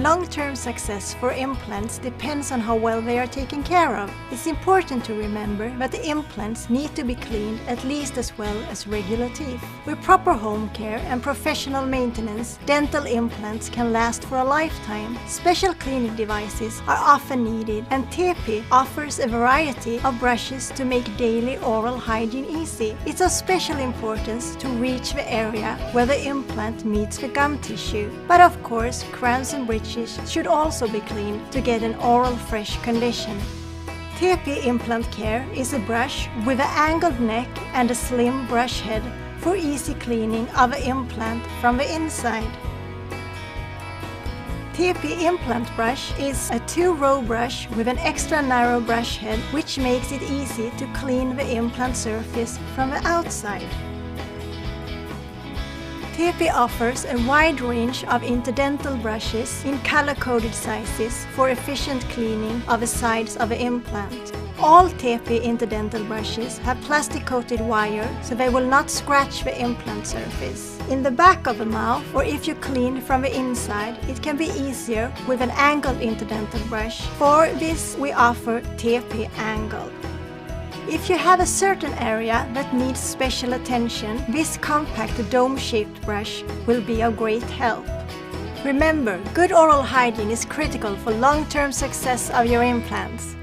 Long-term success for implants depends on how well they are taken care of. It's important to remember that the implants need to be cleaned at least as well as regular teeth. With proper home care and professional maintenance, dental implants can last for a lifetime. Special cleaning devices are often needed, and Tepi offers a variety of brushes to make daily oral hygiene easy. It's of special importance to reach the area where the implant meets the gum tissue. But of course, crowns and bridges should also be cleaned to get an oral fresh condition. Tepi Implant Care is a brush with an angled neck and a slim brush head for easy cleaning of the implant from the inside. Tepi Implant Brush is a 2-row brush with an extra narrow brush head, which makes it easy to clean the implant surface from the outside. Tepi offers a wide range of interdental brushes in color-coded sizes for efficient cleaning of the sides of the implant. All Tepi interdental brushes have plastic-coated wire so they will not scratch the implant surface. In the back of the mouth, or if you clean from the inside, it can be easier with an angled interdental brush. For this, we offer Tepi Angled. If you have a certain area that needs special attention, this compact dome-shaped brush will be of great help. Remember, good oral hygiene is critical for long-term success of your implants.